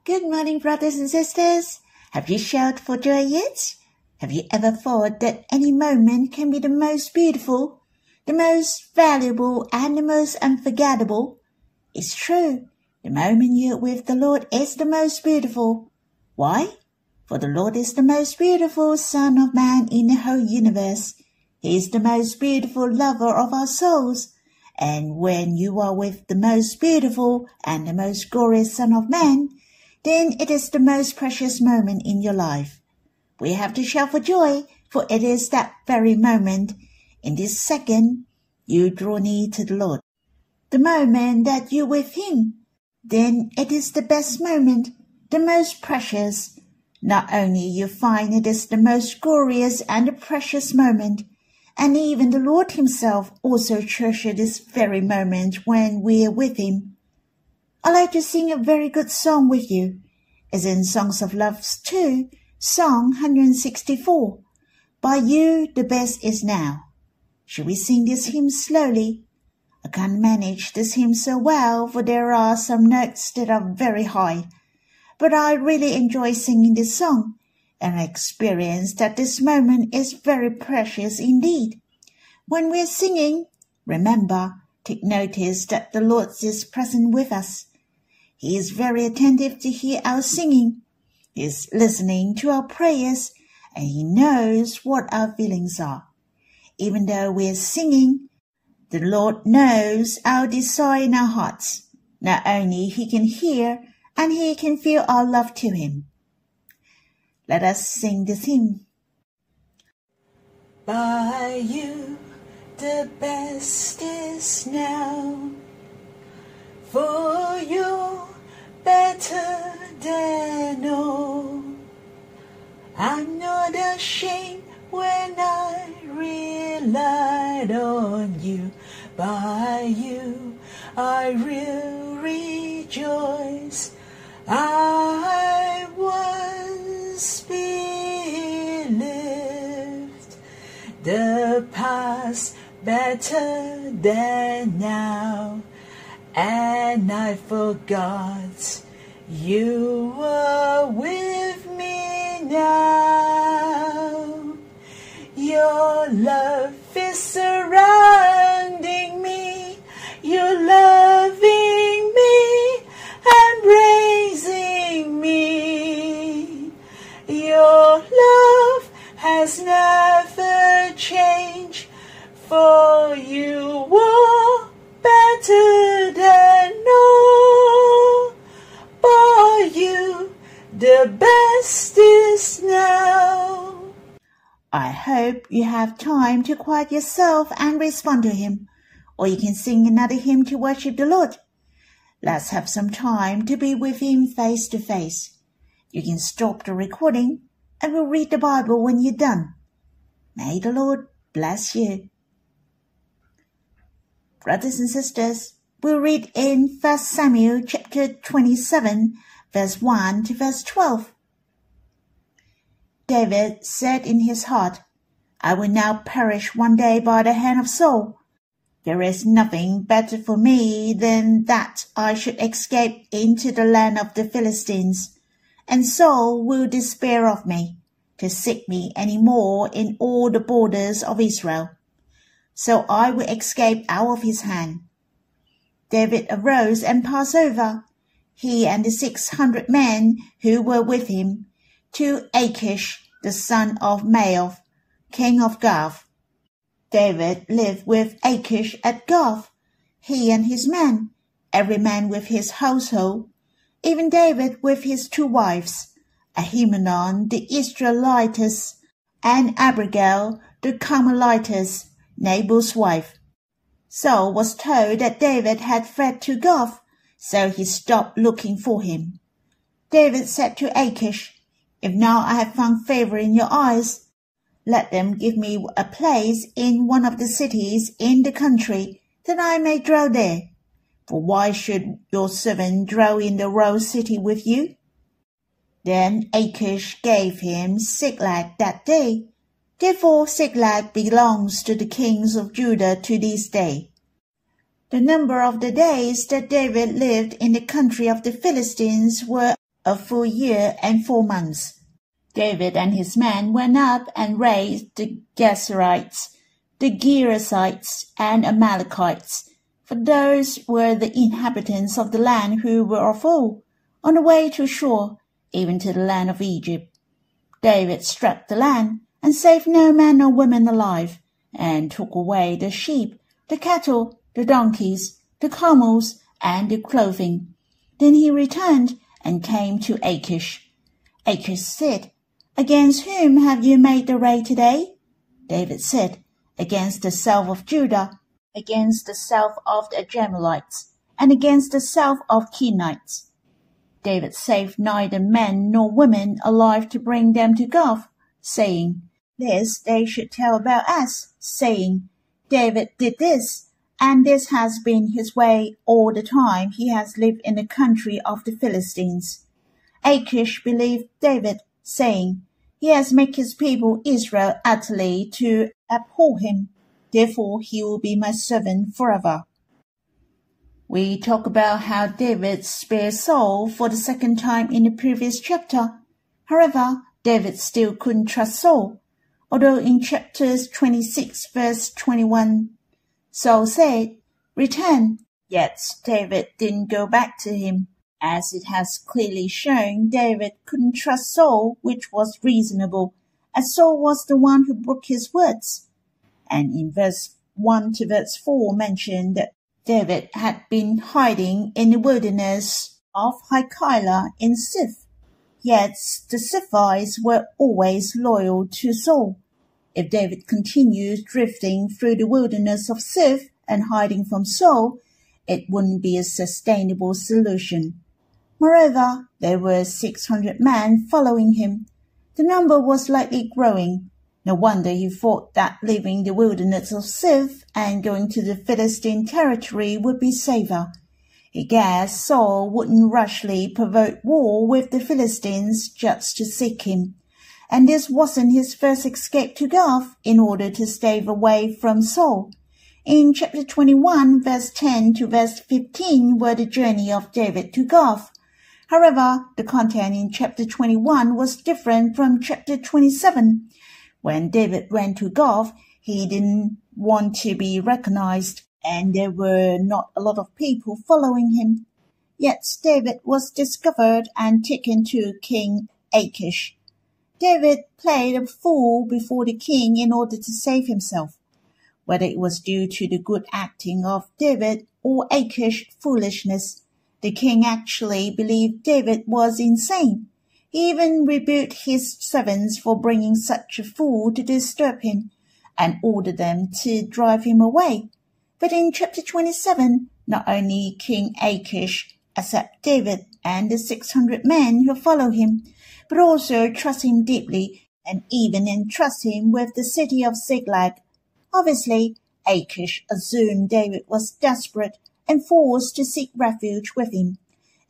Good morning, brothers and sisters. Have you shouted for joy yet? Have you ever thought that any moment can be the most beautiful, the most valuable, and the most unforgettable? It's true. The moment you're with the Lord is the most beautiful. Why? For the Lord is the most beautiful Son of Man in the whole universe. He is the most beautiful lover of our souls. And when you are with the most beautiful and the most glorious Son of Man, then it is the most precious moment in your life. We have to shout for joy, for it is that very moment, in this second, you draw near to the Lord. The moment that you're with Him, then it is the best moment, the most precious. Not only you find it is the most glorious and the precious moment, and even the Lord Himself also treasures this very moment when we are with Him. I like to sing a very good song with you. It's in Songs of Love 2, Song 164. By you the best is now. Should we sing this hymn slowly? I can't manage this hymn so well, for there are some notes that are very high. But I really enjoy singing this song, and I experience that this moment is very precious indeed. When we're singing, remember, take notice that the Lord is present with us. He is very attentive to hear our singing. He is listening to our prayers, and He knows what our feelings are. Even though we're singing, the Lord knows our desire in our hearts. Not only He can hear, and He can feel our love to Him. Let us sing this hymn. By you the best is now, for you're better than all. I'm not ashamed when I relied on you. By you I will rejoice. I once believed the past better than now, and I forgot you were with me now. Your love is surrounding me, you're loving me and raising me. Your love has never changed, for you are better than all. By you, the best is now. I hope you have time to quiet yourself and respond to Him, or you can sing another hymn to worship the Lord. Let's have some time to be with Him face to face. You can stop the recording and we'll read the Bible when you're done. May the Lord bless you. Brothers and sisters, we'll read in 1 Samuel chapter 27, verse 1 to verse 12. David said in his heart, I will now perish one day by the hand of Saul. There is nothing better for me than that I should escape into the land of the Philistines, and Saul will despair of me, to seek me any more in all the borders of Israel. So I will escape out of his hand. David arose and passed over, he and the 600 men who were with him, to Achish, the son of Maoch, king of Gath. David lived with Achish at Gath, he and his men, every man with his household, even David with his 2 wives, Ahinoam the Jezreelitess, and Abigail the Carmelitess, Nabal's wife. Saul was told that David had fled to Gath, so he stopped looking for him. David said to Achish, If now I have found favor in your eyes, let them give me a place in one of the cities in the country, that I may dwell there. For why should your servant dwell in the royal city with you? Then Achish gave him Ziklag that day. Therefore Ziklag belongs to the kings of Judah to this day. The number of the days that David lived in the country of the Philistines were a full year and 4 months. David and his men went up and raised the Gezerites, the Gerasites, and Amalekites, for those were the inhabitants of the land who were of old, on the way to shore, even to the land of Egypt. David struck the land, and saved no man or woman alive, and took away the sheep, the cattle, the donkeys, the camels, and the clothing. Then he returned, and came to Achish. Achish said, Against whom have you made the raid today? David said, Against the south of Judah, against the south of the Jezreelites, and against the south of Kenites. David saved neither men nor women alive to bring them to Gath, saying, This they should tell about us, saying, David did this, and this has been his way all the time he has lived in the country of the Philistines. Achish believed David, saying, He has made his people Israel utterly to abhor him. Therefore he will be my servant forever. We talk about how David spared Saul for the second time in the previous chapter. However, David still couldn't trust Saul, although in chapters 26 verse 21, Saul said, Return. Yet David didn't go back to him. As it has clearly shown, David couldn't trust Saul, which was reasonable, as Saul was the one who broke his words. And in verse 1 to verse 4 mentioned that David had been hiding in the wilderness of Hachilah in Ziph. Yet the Ziphites were always loyal to Saul. If David continued drifting through the wilderness of Ziph and hiding from Saul, it wouldn't be a sustainable solution. Moreover, there were 600 men following him. The number was likely growing. No wonder he thought that leaving the wilderness of Ziph and going to the Philistine territory would be safer. He guessed Saul wouldn't rashly provoke war with the Philistines just to seek him. And this wasn't his first escape to Gath in order to stay away from Saul. In chapter 21, verse 10 to verse 15 were the journey of David to Gath. However, the content in chapter 21 was different from chapter 27. When David went to Gath, he didn't want to be recognized, and there were not a lot of people following him. Yet David was discovered and taken to King Achish. David played a fool before the king in order to save himself. Whether it was due to the good acting of David or Achish's foolishness, the king actually believed David was insane. He even rebuked his servants for bringing such a fool to disturb him, and ordered them to drive him away. But in chapter 27, not only King Achish accepted David and the 600 men who follow him, but also trust him deeply and even entrust him with the city of Ziklag. Obviously, Achish assumed David was desperate and forced to seek refuge with him.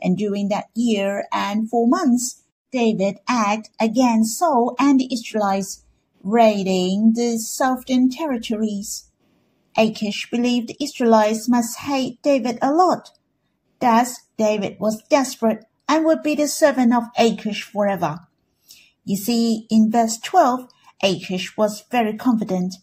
And during that year and 4 months, David acted against Saul and the Israelites, raiding the southern territories. Achish believed the Israelites must hate David a lot. Thus, David was desperate and would be the servant of Achish forever. You see, in verse 12, Achish was very confident.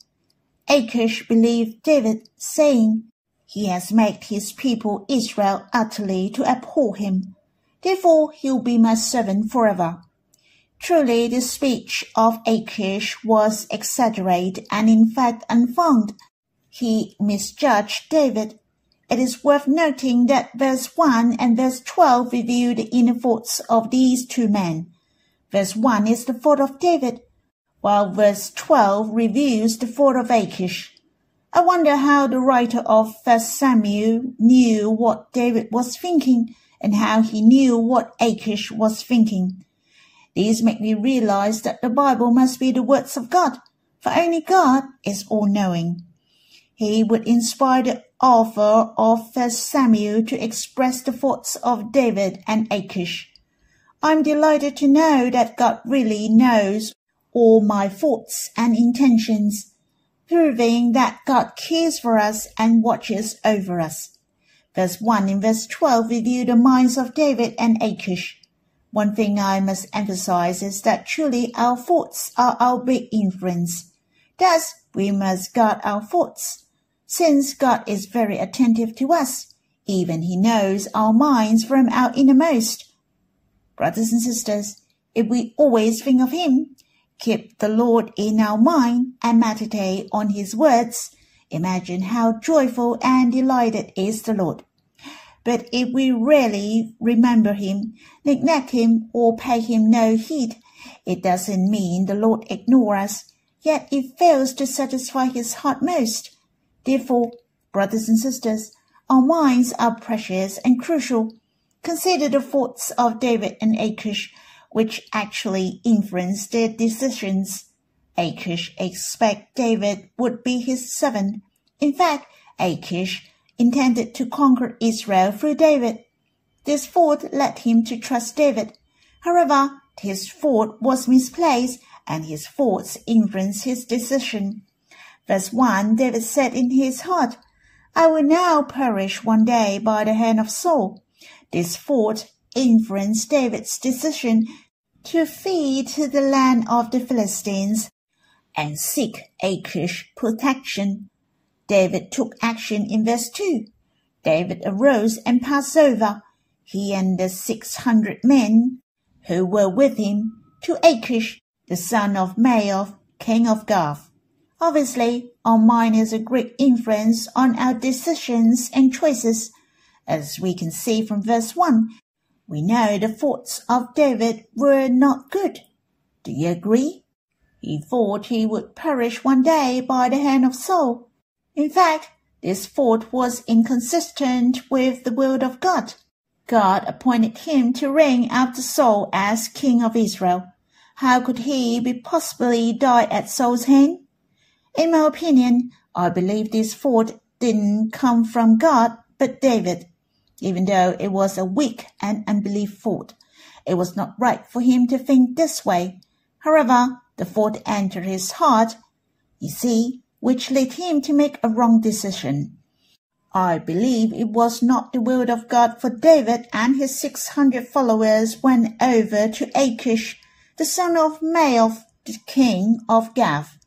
Achish believed David, saying, He has made his people Israel utterly to abhor him. Therefore he will be my servant forever. Truly the speech of Achish was exaggerated and in fact unfounded. He misjudged David. It is worth noting that verse 1 and verse 12 reveal the inner thoughts of these two men. Verse 1 is the thought of David, while verse 12 reveals the thought of Achish. I wonder how the writer of 1 Samuel knew what David was thinking and how he knew what Achish was thinking. These make me realize that the Bible must be the words of God, for only God is all-knowing. He would inspire the author of 1 Samuel to express the thoughts of David and Achish. I'm delighted to know that God really knows all my thoughts and intentions, proving that God cares for us and watches over us. Verse 1 and verse 12 reveal the minds of David and Achish. One thing I must emphasize is that truly our thoughts are our big influence. Thus, we must guard our thoughts, since God is very attentive to us. Even He knows our minds from our innermost. Brothers and sisters, if we always think of Him, keep the Lord in our mind, and meditate on His words, imagine how joyful and delighted is the Lord. But if we rarely remember Him, neglect Him, or pay Him no heed, it doesn't mean the Lord ignores us, yet it fails to satisfy His heart most. Therefore, brothers and sisters, our minds are precious and crucial. Consider the thoughts of David and Achish, which actually influenced their decisions. Achish expected David would be his servant. In fact, Achish intended to conquer Israel through David. This thought led him to trust David. However, his thought was misplaced, and his thoughts influenced his decision. Verse 1, David said in his heart, I will now perish one day by the hand of Saul. This thought influenced David's decision to flee to the land of the Philistines and seek Achish's protection. David took action in verse 2. David arose and passed over, he and the 600 men who were with him, to Achish, the son of Maoch, king of Gath. Obviously, our mind has a great influence on our decisions and choices. As we can see from verse 1, we know the thoughts of David were not good. Do you agree? He thought he would perish one day by the hand of Saul. In fact, this thought was inconsistent with the will of God. God appointed him to reign after Saul as king of Israel. How could he be possibly die at Saul's hand? In my opinion, I believe this thought didn't come from God, but David. Even though it was a weak and unbelief thought, it was not right for him to think this way. However, the thought entered his heart, you see, which led him to make a wrong decision. I believe it was not the will of God for David and his 600 followers went over to Achish, the son of Maoch, the king of Gath.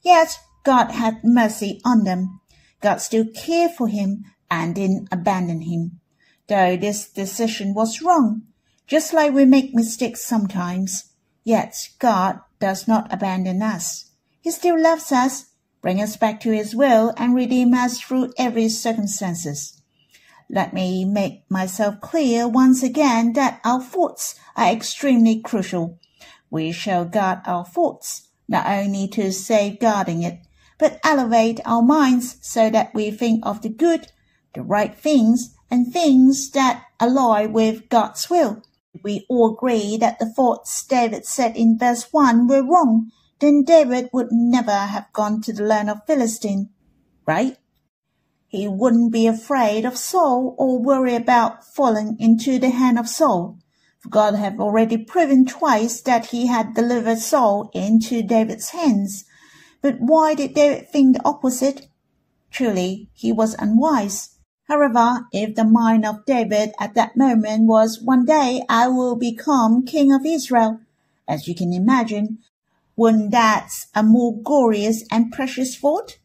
Yet God had mercy on them. God still cared for him and didn't abandon him, though this decision was wrong, just like we make mistakes sometimes. Yet God does not abandon us. He still loves us, bring us back to His will, and redeem us through every circumstances. Let me make myself clear once again that our thoughts are extremely crucial. We shall guard our thoughts, not only to safeguarding it, but elevate our minds so that we think of the good, the right things, and things that align with God's will. If we all agree that the thoughts David said in verse 1 were wrong, then David would never have gone to the land of Philistine, right? He wouldn't be afraid of Saul or worry about falling into the hand of Saul. For God had already proven twice that He had delivered Saul into David's hands. But why did David think the opposite? Truly, he was unwise. However, if the mind of David at that moment was, one day I will become king of Israel, as you can imagine, wouldn't that a more glorious and precious thought?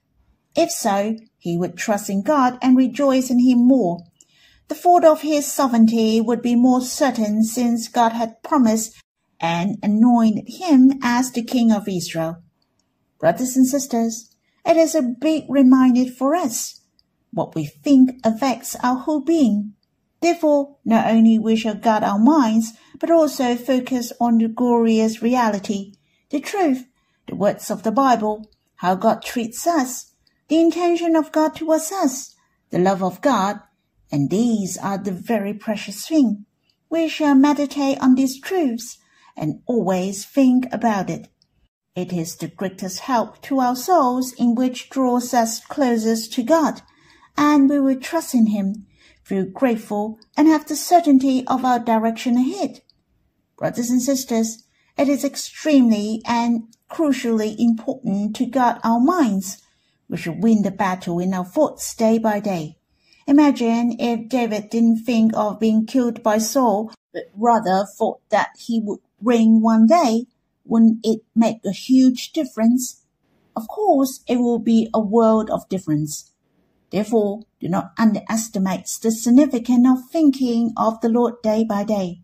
If so, he would trust in God and rejoice in Him more. The thought of his sovereignty would be more certain since God had promised and anointed him as the king of Israel. Brothers and sisters, it is a big reminder for us. What we think affects our whole being. Therefore, not only we shall guard our minds, but also focus on the glorious reality, the truth, the words of the Bible, how God treats us, the intention of God towards us, the love of God, and these are the very precious things. We shall meditate on these truths and always think about it. It is the greatest help to our souls in which draws us closest to God, and we will trust in Him, feel grateful, and have the certainty of our direction ahead. Brothers and sisters, it is extremely and crucially important to guard our minds. We should win the battle in our thoughts day by day. Imagine if David didn't think of being killed by Saul, but rather thought that he would reign one day. Wouldn't it make a huge difference? Of course, it will be a world of difference. Therefore, do not underestimate the significance of thinking of the Lord day by day.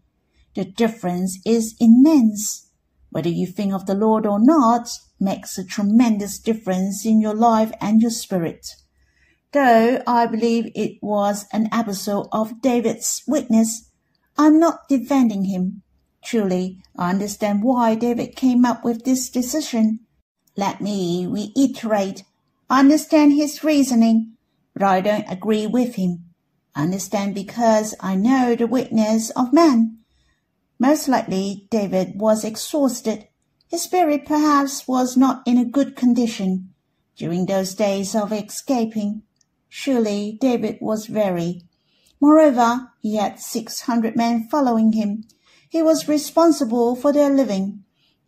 The difference is immense. Whether you think of the Lord or not makes a tremendous difference in your life and your spirit. Though I believe it was an episode of David's weakness, I'm not defending him. Truly, I understand why David came up with this decision. Let me reiterate, I understand his reasoning, but I don't agree with him. I understand because I know the weakness of man. Most likely, David was exhausted. His spirit perhaps was not in a good condition during those days of escaping. Surely David was weary. Moreover, he had 600 men following him. He was responsible for their living.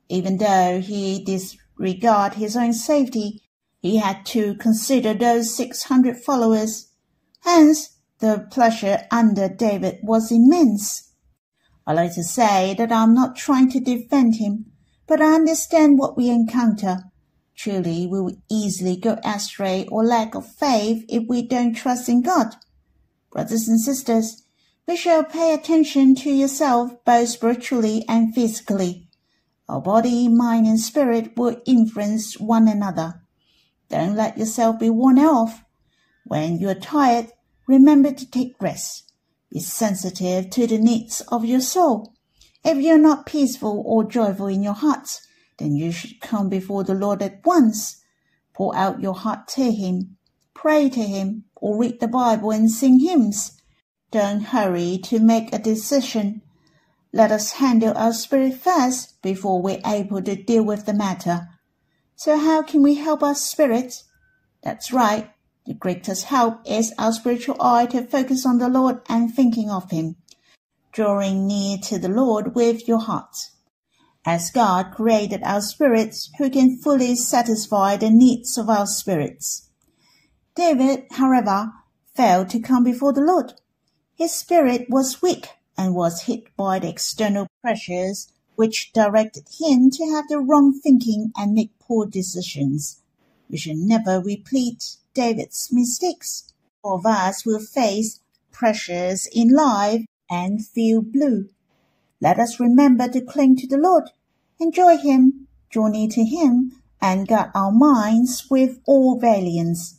Even though he disregarded his own safety, he had to consider those 600 followers. Hence, the pressure under David was immense. I like to say that I'm not trying to defend him, but I understand what we encounter. Truly, we will easily go astray or lack of faith if we don't trust in God. Brothers and sisters, we shall pay attention to yourself both spiritually and physically. Our body, mind, and spirit will influence one another. Don't let yourself be worn off. When you are tired, remember to take rest. Be sensitive to the needs of your soul. If you are not peaceful or joyful in your hearts, then you should come before the Lord at once. Pour out your heart to Him. Pray to Him or read the Bible and sing hymns. Don't hurry to make a decision. Let us handle our spirit first before we're able to deal with the matter. So how can we help our spirit? That's right. The greatest help is our spiritual eye to focus on the Lord and thinking of Him, drawing near to the Lord with your heart. As God created our spirits, who can fully satisfy the needs of our spirits? David, however, failed to come before the Lord. His spirit was weak and was hit by the external pressures which directed him to have the wrong thinking and make poor decisions. We should never repeat David's mistakes. All of us will face pressures in life and feel blue. Let us remember to cling to the Lord, enjoy Him, draw near to Him, and guard our minds with all valiance.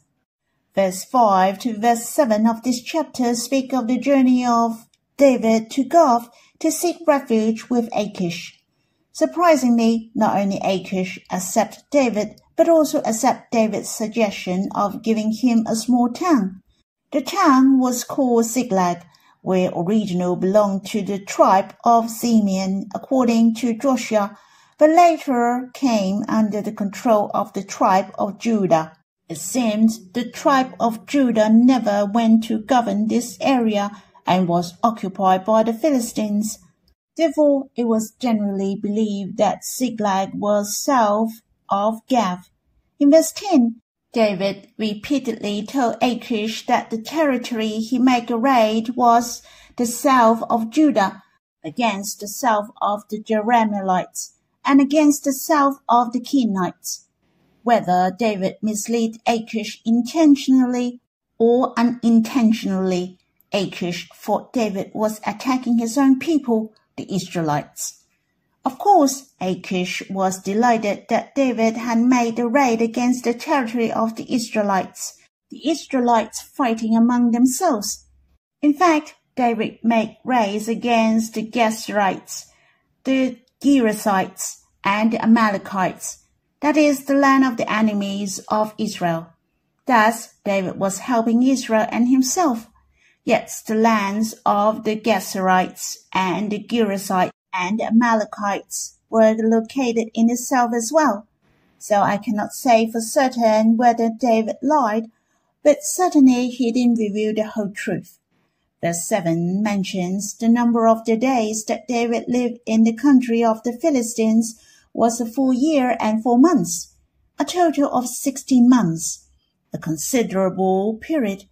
Verse 5 to verse 7 of this chapter speak of the journey of David to Gath to seek refuge with Achish. Surprisingly, not only Achish accepted David, but also accepted David's suggestion of giving him a small town. The town was called Ziklag, where originally belonged to the tribe of Simeon according to Joshua, but later came under the control of the tribe of Judah. It seems the tribe of Judah never went to govern this area and was occupied by the Philistines. Therefore, it was generally believed that Ziklag was south of Gath. In verse 10, David repeatedly told Achish that the territory he might raid was the south of Judah, against the south of the Jezreelitess, and against the south of the Kenites. Whether David misled Achish intentionally or unintentionally, Achish thought David was attacking his own people, the Israelites. Of course, Achish was delighted that David had made a raid against the territory of the Israelites fighting among themselves. In fact, David made raids against the Jezreelitess, the Jebusites, and the Amalekites, that is, the land of the enemies of Israel. Thus, David was helping Israel and himself. Yet the lands of the Jezreelites and the Jebusites and the Amalekites were located in the south as well. So I cannot say for certain whether David lied, but certainly he didn't reveal the whole truth. Verse 7 mentions the number of the days that David lived in the country of the Philistines was a full year and 4 months, a total of 16 months, a considerable period.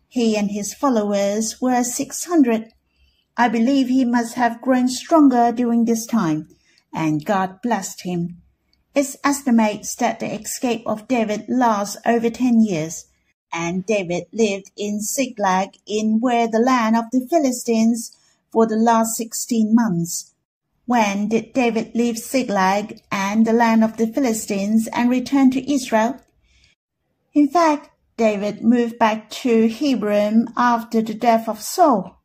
He and his followers were 600. I believe he must have grown stronger during this time, and God blessed him. It's estimated that the escape of David lasts over 10 years, and David lived in Ziklag in where the land of the Philistines for the last 16 months. When did David leave Ziklag and the land of the Philistines and return to Israel? In fact, David moved back to Hebron after the death of Saul.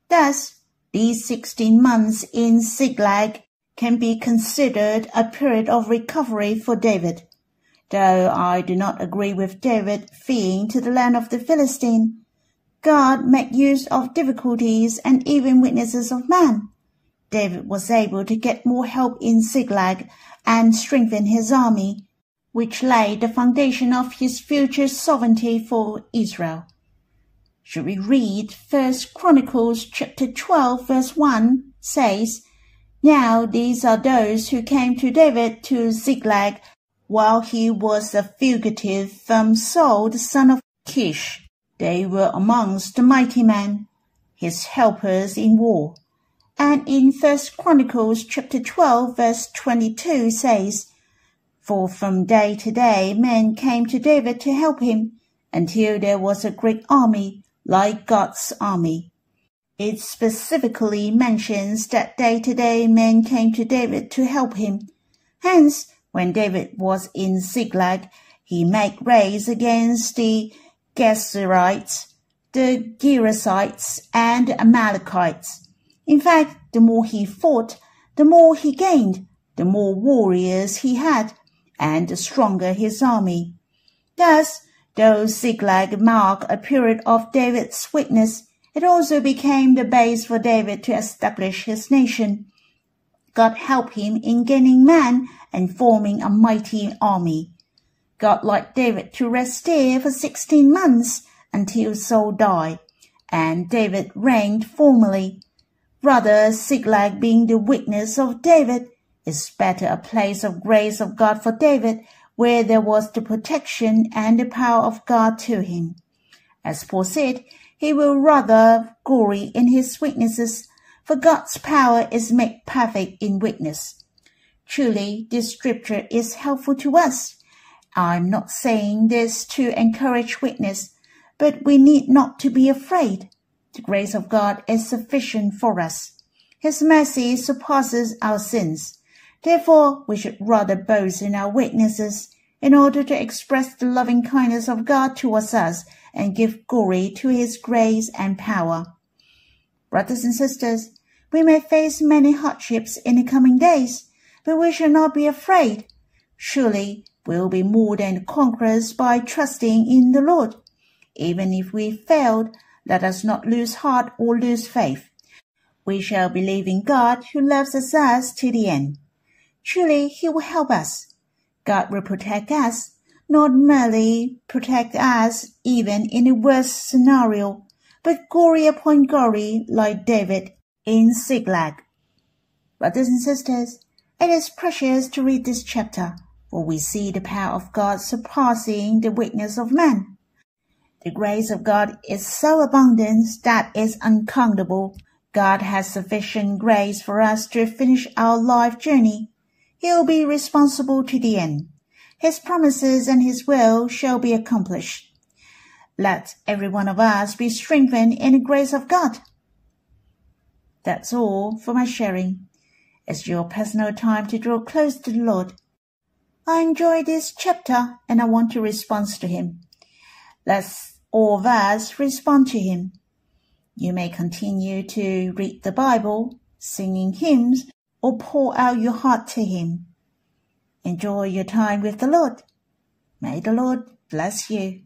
Thus, these 16 months in Ziklag can be considered a period of recovery for David. Though I do not agree with David fleeing to the land of the Philistines, God made use of difficulties and even weaknesses of man. David was able to get more help in Ziklag and strengthen his army, which laid the foundation of his future sovereignty for Israel. Should we read 1 Chronicles chapter 12 verse 1 says, Now these are those who came to David to Ziklag while he was a fugitive from Saul the son of Achish. They were amongst the mighty men, his helpers in war. And in 1 Chronicles chapter 12 verse 22 says, For from day to day men came to David to help him, until there was a great army like God's army. It specifically mentions that day to day men came to David to help him. Hence, when David was in Ziklag, he made raids against the Jezreelitess, the Girasites, and the Amalekites. In fact, the more he fought, the more he gained, the more warriors he had, and the stronger his army. Thus, though Ziklag marked a period of David's weakness, it also became the base for David to establish his nation. God helped him in gaining men and forming a mighty army. God liked David to rest there for 16 months until Saul died, and David reigned formally. Rather, Ziklag being the weakness of David, is better a place of grace of God for David, where there was the protection and the power of God to him. As Paul said, he will rather glory in his weaknesses, for God's power is made perfect in weakness. Truly, this scripture is helpful to us. I'm not saying this to encourage weakness, but we need not to be afraid. The grace of God is sufficient for us. His mercy surpasses our sins. Therefore, we should rather boast in our weaknesses in order to express the loving kindness of God towards us and give glory to his grace and power. Brothers and sisters, we may face many hardships in the coming days, but we shall not be afraid. Surely, we will be more than conquerors by trusting in the Lord. Even if we failed, let us not lose heart or lose faith. We shall believe in God who loves us to the end. Truly, he will help us. God will protect us, not merely protect us even in the worst scenario, but glory upon glory like David in Ziklag. Brothers and sisters, it is precious to read this chapter, for we see the power of God surpassing the weakness of man. The grace of God is so abundant that it's uncountable. God has sufficient grace for us to finish our life journey. He will be responsible to the end. His promises and his will shall be accomplished. Let every one of us be strengthened in the grace of God. That's all for my sharing. It's your personal time to draw close to the Lord. I enjoy this chapter and I want to respond to him. Let's all of us respond to him. You may continue to read the Bible, singing hymns, or pour out your heart to him. Enjoy your time with the Lord. May the Lord bless you.